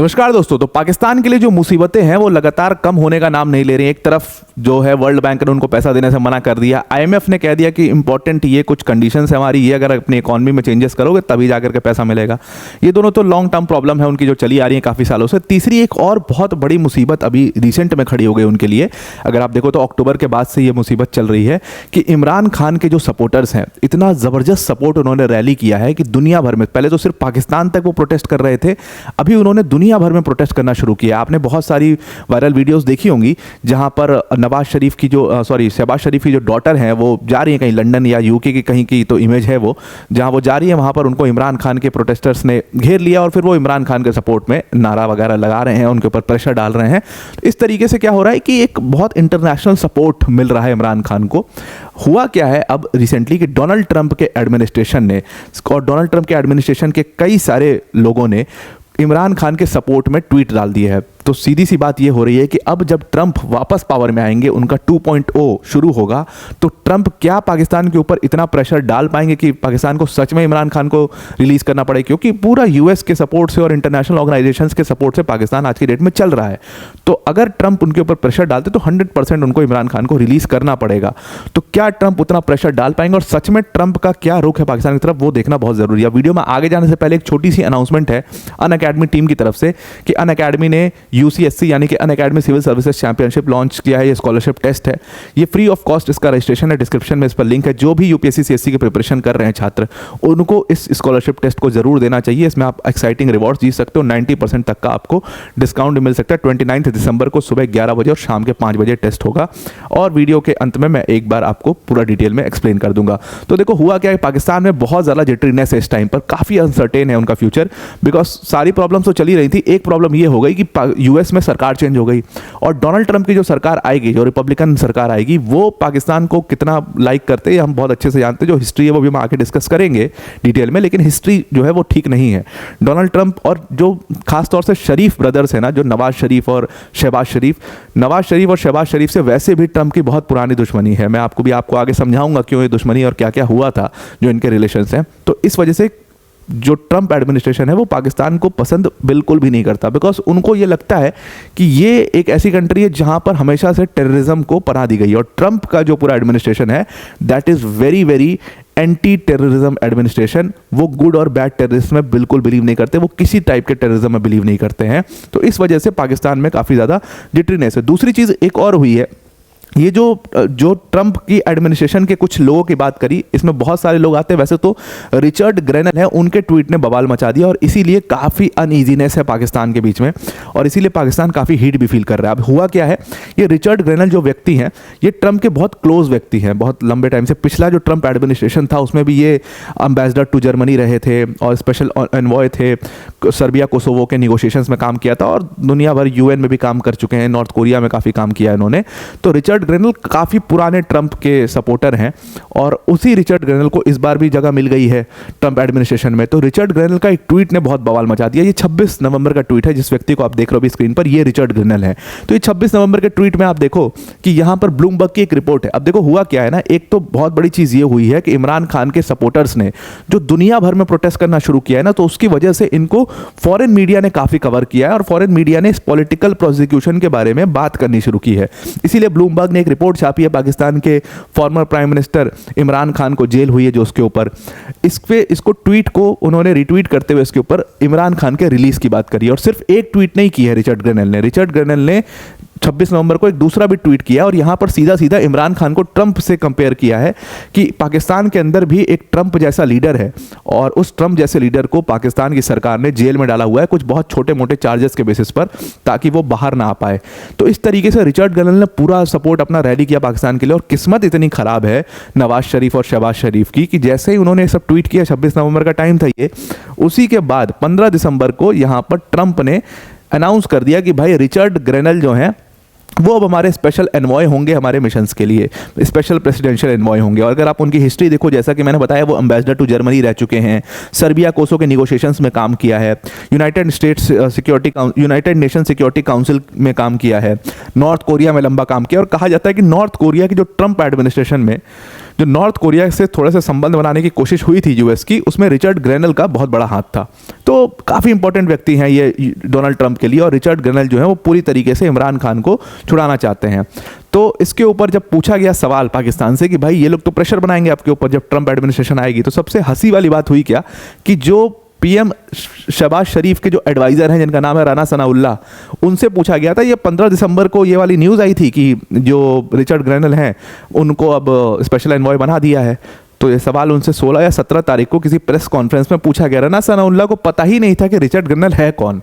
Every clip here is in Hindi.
नमस्कार दोस्तों। तो पाकिस्तान के लिए जो मुसीबतें हैं वो लगातार कम होने का नाम नहीं ले रही हैं। एक तरफ जो है वर्ल्ड बैंक ने उनको पैसा देने से मना कर दिया, आईएमएफ ने कह दिया कि इंपॉर्टेंट ये कुछ कंडीशंस है हमारी, ये अगर अपनी इकॉनमी में चेंजेस करोगे तभी जाकर के पैसा मिलेगा। ये दोनों तो लॉन्ग टर्म प्रॉब्लम है उनकी जो चली आ रही है काफ़ी सालों से। तीसरी एक और बहुत बड़ी मुसीबत अभी रिसेंट में खड़ी हो गई उनके लिए। अगर आप देखो तो अक्टूबर के बाद से ये मुसीबत चल रही है कि इमरान खान के जो सपोर्टर्स हैं, इतना ज़बरदस्त सपोर्ट उन्होंने रैली किया है कि दुनिया भर में, पहले तो सिर्फ पाकिस्तान तक वो प्रोटेस्ट कर रहे थे, अभी उन्होंने दुनिया भर में प्रोटेस्ट करना शुरू किया। आपने बहुत सारी वायरल वीडियोस देखी होंगी जहां पर शहबाज शरीफ की जो डॉटर हैं वो जा रही है कहीं लंदन या यूके की कहीं की तो इमेज है वो, जहां वो जा रही है वहां पर उनको इमरान खान के प्रोटेस्टर्स ने घेर लिया और फिर वो इमरान खान के सपोर्ट में नारा वगैरह लगा रहे हैं, उनके ऊपर प्रेशर डाल रहे हैं। तो इस तरीके से क्या हो रहा है कि एक बहुत इंटरनेशनल सपोर्ट मिल रहा है इमरान खान को। हुआ क्या है अब रिसेंटली कि डोनाल्ड ट्रंप के एडमिनिस्ट्रेशन ने और डोनाल्ड ट्रंप के एडमिनिस्ट्रेशन के कई सारे लोगों ने इमरान खान के सपोर्ट में ट्वीट डाल दिए है। तो सीधी सी बात ये हो रही है कि अब जब ट्रंप वापस पावर में आएंगे, उनका 2.0 शुरू होगा, तो ट्रंप क्या पाकिस्तान के ऊपर इतना प्रेशर डाल पाएंगे कि पाकिस्तान को सच में इमरान खान को रिलीज करना पड़े, क्योंकि पूरा यूएस के सपोर्ट से और इंटरनेशनल ऑर्गेनाइजेशंस के सपोर्ट से पाकिस्तान आज की डेट में चल रहा है। तो अगर ट्रंप उनके ऊपर प्रेशर डालते तो 100% उनको इमरान खान को रिलीज करना पड़ेगा। तो क्या ट्रंप उतना प्रेशर डाल पाएंगे और सच में ट्रंप का क्या रुख है पाकिस्तान की तरफ, वो देखना बहुत जरूरी है। वीडियो में आगे जाने से पहले एक छोटी सी अनाउंसमेंट है अनअकैडमी टीम की तरफ से कि अनअकैडमी ने यूसीएससी यानी कि Unacademy civil services championship launch किया है। ये स्कॉलरशिप टेस्ट है, ये फ्री ऑफ कॉस्ट, इसका रजिस्ट्रेशन है, डिस्क्रिप्शन में इस पर लिंक है। जो भी यूपीएससी सीएससी की प्रिपरेशन कर रहे हैं छात्र, उनको इस स्कॉलरशिप टेस्ट को जरूर देना चाहिए। इसमें आप एक्साइटिंग रिवॉर्ड्स जीत सकते हो, 90% तक का आपको डिस्काउंट मिल सकता है। 29 दिसंबर को सुबह 11 बजे और शाम के 5 बजे टेस्ट होगा और वीडियो के अंत में मैं एक बार आपको पूरा डिटेल में एक्सप्लेन कर दूंगा। तो देखो हुआ क्या है, पाकिस्तान में बहुत ज़्यादा जिटरीनेस है इस टाइम पर, काफ़ी अनसर्टेन है उनका फ्यूचर, बिकॉज सारी प्रॉब्लम तो चली रही थी। एक प्रॉब्लम ये हो गई कि यूएस में सरकार चेंज हो गई और डोनाल्ड ट्रंप की जो सरकार आएगी, जो रिपब्लिकन सरकार आएगी, वो पाकिस्तान को कितना लाइक करते हैं हम बहुत अच्छे से जानते हैं। जो हिस्ट्री है वो भी हम आगे डिस्कस करेंगे डिटेल में, लेकिन हिस्ट्री जो है वो ठीक नहीं है। डोनाल्ड ट्रंप और जो खासतौर से शरीफ ब्रदर्स है ना, जो नवाज शरीफ और शहबाज शरीफ से वैसे भी ट्रंप की बहुत पुरानी दुश्मनी है। मैं आपको आगे समझाऊंगा क्यों ये दुश्मनी और क्या क्या हुआ था जो इनके रिलेशंस हैं। तो इस वजह से जो ट्रंप एडमिनिस्ट्रेशन है वो पाकिस्तान को पसंद बिल्कुल भी नहीं करता, बिकॉज उनको ये लगता है कि ये एक ऐसी कंट्री है जहां पर हमेशा से टेररिज्म को पनाह दी गई है। और ट्रंप का जो पूरा एडमिनिस्ट्रेशन है that is very very anti terrorism administration. वो गुड और बैड टेररिज्म में बिल्कुल बिलीव नहीं करते, वो किसी टाइप के टेररिज्म में बिलीव नहीं करते हैं। तो इस वजह से पाकिस्तान में काफ़ी ज़्यादा जिटरीनेस है। दूसरी चीज़ एक और हुई है, ये जो ट्रंप की एडमिनिस्ट्रेशन के कुछ लोगों की बात करी, इसमें बहुत सारे लोग आते हैं। वैसे तो रिचर्ड ग्रेनल है, उनके ट्वीट ने बवाल मचा दिया और इसीलिए काफ़ी अनईजीनेस है पाकिस्तान के बीच में और इसीलिए पाकिस्तान काफ़ी हीट भी फील कर रहा है। अब हुआ क्या है, ये रिचर्ड ग्रेनल जो व्यक्ति हैं ये ट्रंप के बहुत क्लोज व्यक्ति हैं, बहुत लंबे टाइम से। पिछला जो ट्रंप एडमिनिस्ट्रेशन था उसमें भी ये एम्बेसडर टू जर्मनी रहे थे और स्पेशल एनवॉय थे, सर्बिया कोसोवो के निगोशिएशंस में काम किया था और दुनिया भर यूएन में भी काम कर चुके हैं, नॉर्थ कोरिया में काफ़ी काम किया इन्होंने। तो रिचर्ड ग्रेनल काफी पुराने ट्रंप के सपोर्टर हैं और उसी रिचर्ड ग्रेनल को इस बार भी जगह मिल गई है ट्रंप एडमिनिस्ट्रेशन में। तो रिचर्ड ग्रेनल का एक ट्वीट ने बहुत बवाल मचा दिया। ये 26 नवंबर का ट्वीट है, जिस व्यक्ति को आप देख रहे हो भी स्क्रीन पर, ये रिचर्ड ग्रेनल है। तो ये 26 नवंबर के ट्वीट में आप देखो कि यहां पर ब्लूमबर्ग की एक रिपोर्ट है। अब देखो हुआ क्या है ना, एक तो बहुत बड़ी चीज ये हुई है कि इमरान खान के सपोर्टर्स ने जो दुनिया भर में प्रोटेस्ट करना शुरू किया है ना, तो उसकी वजह से इनको फॉरेन मीडिया ने काफी कवर किया है और फॉरेन मीडिया ने इस पॉलिटिकल प्रोसिक्यूशन के बारे में बात करनी शुरू की है। इसीलिए ब्लूमबर्ग ने एक रिपोर्ट छापी है पाकिस्तान के former prime minister Imran Khan को जेल हुई है जो उसके ऊपर, इसको ट्वीट को उन्होंने रिट्वीट करते हुए इसके ऊपर इमरान खान के रिलीज की बात करी। और सिर्फ एक ट्वीट नहीं की है रिचर्ड ग्रेनल ने 26 नवंबर को एक दूसरा भी ट्वीट किया और यहां पर सीधा सीधा इमरान खान को ट्रंप से कंपेयर किया है कि पाकिस्तान के अंदर भी एक ट्रंप जैसा लीडर है और उस ट्रंप जैसे लीडर को पाकिस्तान की सरकार ने जेल में डाला हुआ है कुछ बहुत छोटे मोटे चार्जेस के बेसिस पर, ताकि वो बाहर ना आ पाए। तो इस तरीके से रिचर्ड ग्रेनल ने पूरा सपोर्ट अपना रैली किया पाकिस्तान के लिए और किस्मत इतनी खराब है नवाज शरीफ और शहबाज शरीफ की कि जैसे ही उन्होंने सब ट्वीट किया, 26 नवंबर का टाइम था ये, उसी के बाद 15 दिसंबर को यहां पर ट्रंप ने अनाउंस कर दिया कि भाई रिचर्ड ग्रेनल जो हैं वो अब हमारे स्पेशल एनवॉय होंगे, हमारे मिशंस के लिए स्पेशल प्रेसिडेंशियल एनवॉय होंगे। और अगर आप उनकी हिस्ट्री देखो, जैसा कि मैंने बताया, वो एम्बेसडर टू जर्मनी रह चुके हैं, सर्बिया कोसो के निगोशिएशंस में काम किया है, यूनाइटेड नेशन सिक्योरिटी काउंसिल में काम किया है, नॉर्थ कोरिया में लंबा काम किया। और कहा जाता है कि नॉर्थ कोरिया की जो ट्रंप एडमिनिस्ट्रेशन में जो नॉर्थ कोरिया से थोड़े से संबंध बनाने की कोशिश हुई थी यूएस की, उसमें रिचर्ड ग्रेनल का बहुत बड़ा हाथ था। तो काफ़ी इंपॉर्टेंट व्यक्ति हैं ये डोनाल्ड ट्रंप के लिए, और रिचर्ड ग्रेनल जो है वो पूरी तरीके से इमरान खान को छुड़ाना चाहते हैं। तो इसके ऊपर जब पूछा गया सवाल पाकिस्तान से कि भाई ये लोग तो प्रेशर बनाएंगे आपके ऊपर जब ट्रंप एडमिनिस्ट्रेशन आएगी, तो सबसे हंसी वाली बात हुई क्या कि जो पीएम शहबाज शरीफ के जो एडवाइज़र हैं जिनका नाम है राना सनाउल्लाह, उनसे पूछा गया था, ये 15 दिसंबर को ये वाली न्यूज़ आई थी कि जो रिचर्ड ग्रेनल हैं उनको अब स्पेशल एनवॉय बना दिया है। तो ये सवाल उनसे 16 या 17 तारीख को किसी प्रेस कॉन्फ्रेंस में पूछा गया। राना सनाउल्लाह को पता ही नहीं था कि रिचर्ड ग्रेनल है कौन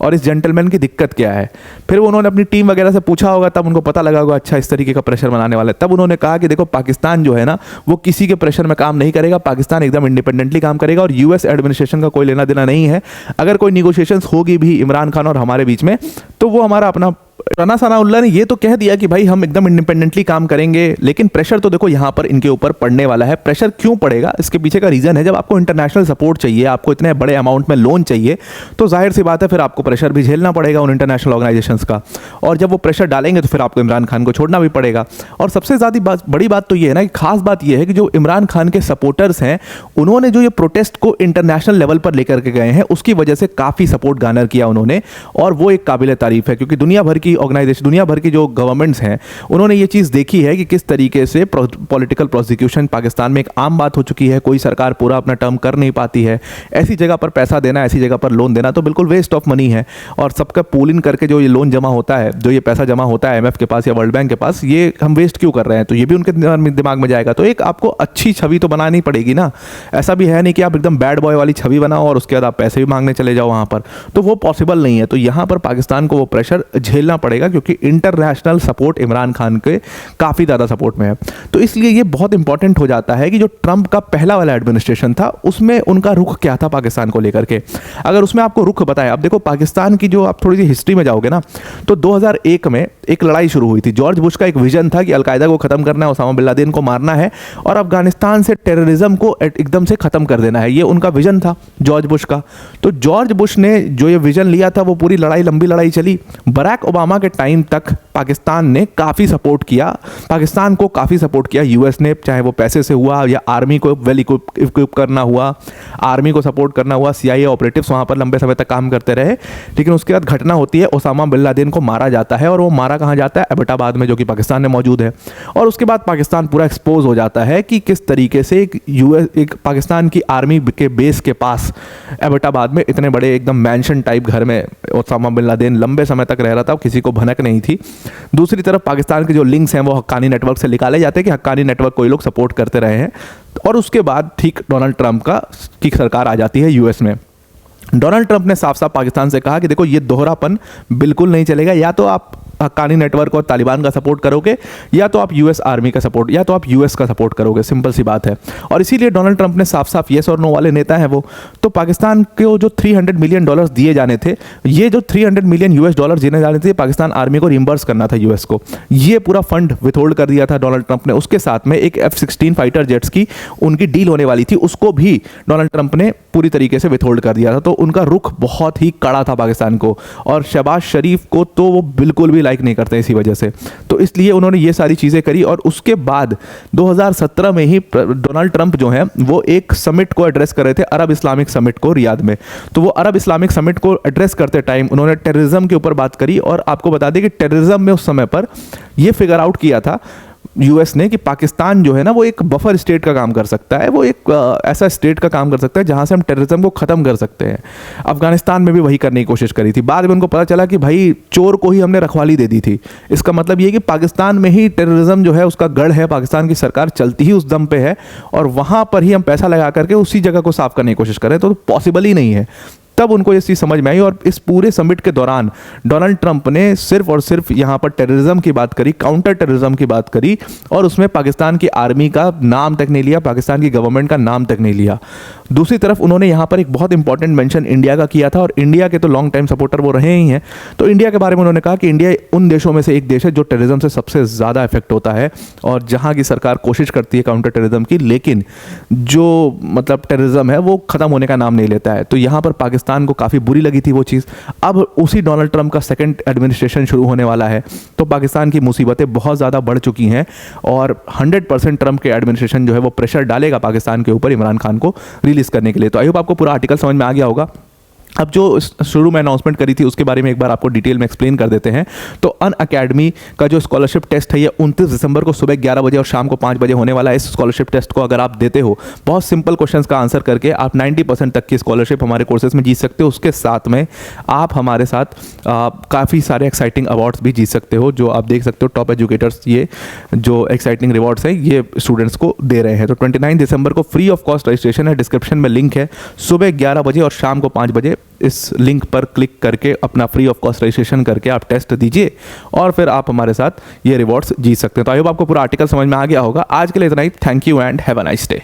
और इस जेंटलमैन की दिक्कत क्या है। फिर उन्होंने अपनी टीम वगैरह से पूछा होगा, तब उनको पता लगा होगा अच्छा इस तरीके का प्रेशर बनाने वाला है। तब उन्होंने कहा कि देखो पाकिस्तान जो है ना वो किसी के प्रेशर में काम नहीं करेगा, पाकिस्तान एकदम इंडिपेंडेंटली काम करेगा और यूएस एडमिनिस्ट्रेशन का कोई लेना देना नहीं है। अगर कोई निगोशिएशंस होगी भी इमरान खान और हमारे बीच में तो वो हमारा अपना। राना सनाउल्लाह ने ये तो कह दिया कि भाई हम एकदम इंडिपेंडेंटली काम करेंगे, लेकिन प्रेशर तो देखो यहाँ पर इनके ऊपर पड़ने वाला है। प्रेशर क्यों पड़ेगा, इसके पीछे का रीज़न है, जब आपको इंटरनेशनल सपोर्ट चाहिए, आपको इतने बड़े अमाउंट में लोन चाहिए, तो जाहिर सी बात है फिर आपको प्रेशर भी झेलना पड़ेगा उन इंटरनेशनल ऑर्गेनाइजेशंस का। और जब वो प्रेशर डालेंगे तो फिर आपको इमरान खान को छोड़ना भी पड़ेगा। और सबसे ज़्यादा बड़ी बात तो ये है ना कि खास बात ये है कि जो इमरान खान के सपोर्टर्स हैं उन्होंने जो ये प्रोटेस्ट को इंटरनेशनल लेवल पर लेकर के गए हैं उसकी वजह से काफ़ी सपोर्ट गार्नर किया उन्होंने, और वो एक काबिल तारीफ है क्योंकि दुनिया भर की ऑर्गेनाइजेशन, दुनिया भर की जो गवर्नमेंट्स हैं उन्होंने ये चीज़ देखी है कि किस तरीके से पॉलिटिकल प्रोसिक्यूशन पाकिस्तान में एक आम बात हो चुकी है। कोई सरकार पूरा अपना टर्म कर नहीं पाती है, ऐसी जगह पर पैसा देना, ऐसी जगह पर लोन देना तो बिल्कुल वेस्ट ऑफ मनी है। और सबका पूल इन करके जो ये लोन जमा होता है, जो ये पैसा जमा होता है आईएमएफ के पास या वर्ल्ड बैंक के पास, ये हम वेस्ट क्यों कर रहे हैं, तो ये भी उनके दिमाग में जाएगा। तो एक आपको अच्छी छवि तो बनानी पड़ेगी ना, ऐसा भी है नहीं कि आप एकदम बैड बॉय वाली छवि बनाओ और उसके बाद आप पैसे भी मांगने चले जाओ वहाँ पर, तो वो पॉसिबल नहीं है। तो यहाँ पर पाकिस्तान को वो प्रेशर झेलना पड़ेगा क्योंकि इंटरनेशनल सपोर्ट इमरान खान के काफ़ी ज़्यादा सपोर्ट में है। तो इसलिए ये बहुत इंपॉर्टेंट हो जाता है कि जो ट्रंप का पहला वाला एडमिनिस्ट्रेशन था उसमें उनका रुख क्या था पाकिस्तान को लेकर के। अगर उसमें आपको रुख बताया, अब देखो पाकिस्तान की जो आप थोड़ी सी हिस्ट्री में जाओगे ना तो 2001 में एक लड़ाई शुरू हुई थी। जॉर्ज बुश का एक विजन था कि अलकायदा को ख़त्म करना है, ओसामा बिन लादेन को मारना है और अफगानिस्तान से टेररिज्म को एकदम से ख़त्म कर देना है, ये उनका विजन था जॉर्ज बुश का। तो जॉर्ज बुश ने जो ये विजन लिया था वो पूरी लड़ाई, लंबी लड़ाई चली। बराक ओबामा के टाइम तक पाकिस्तान ने काफ़ी सपोर्ट किया, पाकिस्तान को काफ़ी सपोर्ट किया यूएस ने, चाहे वो पैसे से हुआ या आर्मी को वेल इक्विप करना हुआ, आर्मी को सपोर्ट करना हुआ, सीआईए ऑपरेटिव्स वहाँ पर लंबे समय तक काम करते रहे। लेकिन उसके बाद घटना होती है, ओसामा बिन लादेन को मारा जाता है और वो मारा कहाँ जाता है, एबटाबाद में, जो कि पाकिस्तान में मौजूद है। और उसके बाद पाकिस्तान पूरा एक्सपोज हो जाता है कि किस तरीके से एक पाकिस्तान की आर्मी के बेस के पास एबटाबाद में इतने बड़े एकदम मैंशन टाइप घर में ओसामा बिन लादेन लंबे समय तक रह रहा था, किसी को भनक नहीं थी। दूसरी तरफ पाकिस्तान के जो लिंक्स हैं वो हक्कानी नेटवर्क से निकाले जाते हैं कि हक्कानी नेटवर्क को ये लोग सपोर्ट करते रहे हैं। और उसके बाद ठीक डोनाल्ड ट्रंप की सरकार आ जाती है यूएस में। डोनाल्ड ट्रंप ने साफ साफ पाकिस्तान से कहा कि देखो ये दोहरापन बिल्कुल नहीं चलेगा, या तो आप हक्कानी नेटवर्क और तालिबान का सपोर्ट करोगे या तो आप यूएस आर्मी का सपोर्ट, या तो आप यूएस का सपोर्ट करोगे, सिंपल सी बात है। और इसीलिए डोनाल्ड ट्रंप ने साफ साफ येस और नो वाले नेता हैं वो। तो पाकिस्तान को जो $300 मिलियन दिए जाने थे, ये जो $300 मिलियन दिए जाने थे पाकिस्तान आर्मी को रिम्बर्स करना था यूएस को, ये पूरा फंड विथहोल्ड कर दिया था डोनाल्ड ट्रंप ने। उसके साथ में एक F-16 फाइटर जेट्स की उनकी डील होने वाली थी, उसको भी डोनाल्ड ट्रंप ने पूरी तरीके से विथहोल्ड कर दिया था। तो उनका रुख बहुत ही कड़ा था पाकिस्तान को, और शहबाज शरीफ को तो वो बिल्कुल भी लाइक नहीं करते इसी वजह से। तो इसलिए उन्होंने ये सारी चीज़ें करी। और उसके बाद 2017 में ही डोनाल्ड ट्रंप जो है वो एक समिट को एड्रेस कर रहे थे, अरब इस्लामिक समिट को, रियाद में। तो वो अरब इस्लामिक समिट को एड्रेस करते टाइम उन्होंने टेररिज्म के ऊपर बात करी। और आपको बता दें कि टेररिज्म में उस समय पर ये फिगर आउट किया था यूएस ने कि पाकिस्तान जो है ना वो एक बफर स्टेट का काम कर सकता है, वो एक ऐसा स्टेट का काम कर सकता है जहां से हम टेररिज्म को ख़त्म कर सकते हैं। अफगानिस्तान में भी वही करने की कोशिश करी थी। बाद में उनको पता चला कि भाई चोर को ही हमने रखवाली दे दी थी। इसका मतलब ये कि पाकिस्तान में ही टेररिज्म जो है उसका गढ़ है, पाकिस्तान की सरकार चलती ही उस दम पे है और वहाँ पर ही हम पैसा लगा करके उसी जगह को साफ करने की कोशिश करें, तो पॉसिबल ही नहीं है। तब उनको ये चीज़ समझ में आई। और इस पूरे समिट के दौरान डोनाल्ड ट्रंप ने सिर्फ और सिर्फ यहाँ पर टेररिज्म की बात करी, काउंटर टेररिज्म की बात करी, और उसमें पाकिस्तान की आर्मी का नाम तक नहीं लिया, पाकिस्तान की गवर्नमेंट का नाम तक नहीं लिया। दूसरी तरफ उन्होंने यहाँ पर एक बहुत इंपॉर्टेंट मेंशन इंडिया का किया था, और इंडिया के तो लॉन्ग टाइम सपोर्टर वो रहे ही हैं। तो इंडिया के बारे में उन्होंने कहा कि इंडिया उन देशों में से एक देश है जो टेररिज्म से सबसे ज़्यादा इफेक्ट होता है, और जहाँ की सरकार कोशिश करती है काउंटर टेररिज्म की, लेकिन जो मतलब टेररिज्म है वो ख़त्म होने का नाम नहीं लेता है। तो यहाँ पर पाकिस्तान पाकिस्तान को काफ़ी बुरी लगी थी वो चीज़। अब उसी डोनाल्ड ट्रंप का सेकंड एडमिनिस्ट्रेशन शुरू होने वाला है, तो पाकिस्तान की मुसीबतें बहुत ज़्यादा बढ़ चुकी हैं और 100% ट्रंप के एडमिनिस्ट्रेशन जो है वो प्रेशर डालेगा पाकिस्तान के ऊपर इमरान खान को रिलीज़ करने के लिए। तो आई होप आपको पूरा आर्टिकल समझ में आ गया होगा। अब जो शुरू में अनाउंसमेंट करी थी उसके बारे में एक बार आपको डिटेल में एक्सप्लेन कर देते हैं। तो अनअकैडमी का जो स्कॉलरशिप टेस्ट है ये 29 दिसंबर को सुबह 11 बजे और शाम को 5 बजे होने वाला है। इस स्कॉलरशिप टेस्ट को अगर आप देते हो, बहुत सिंपल क्वेश्चंस का आंसर करके आप 90% तक की स्कॉलरशिप हमारे कोर्सेज में जीत सकते हो। उसके साथ में आप हमारे साथ काफ़ी सारे एक्साइटिंग अवार्ड्स भी जीत सकते हो, जो आप देख सकते हो। टॉप एजुकेटर्स ये जो एक्साइटिंग रिवॉर्ड्स है ये स्टूडेंट्स को दे रहे हैं। तो 29 दिसंबर को फ्री ऑफ कॉस्ट रजिस्ट्रेशन है, डिस्क्रिप्शन में लिंक है। सुबह 11 बजे और शाम को 5 बजे इस लिंक पर क्लिक करके अपना फ्री ऑफ कॉस्ट रजिस्ट्रेशन करके आप टेस्ट दीजिए और फिर आप हमारे साथ ये रिवॉर्ड्स जीत सकते हैं। तो आई होप आपको पूरा आर्टिकल समझ में आ गया होगा। आज के लिए इतना ही। Thank you and have a nice day.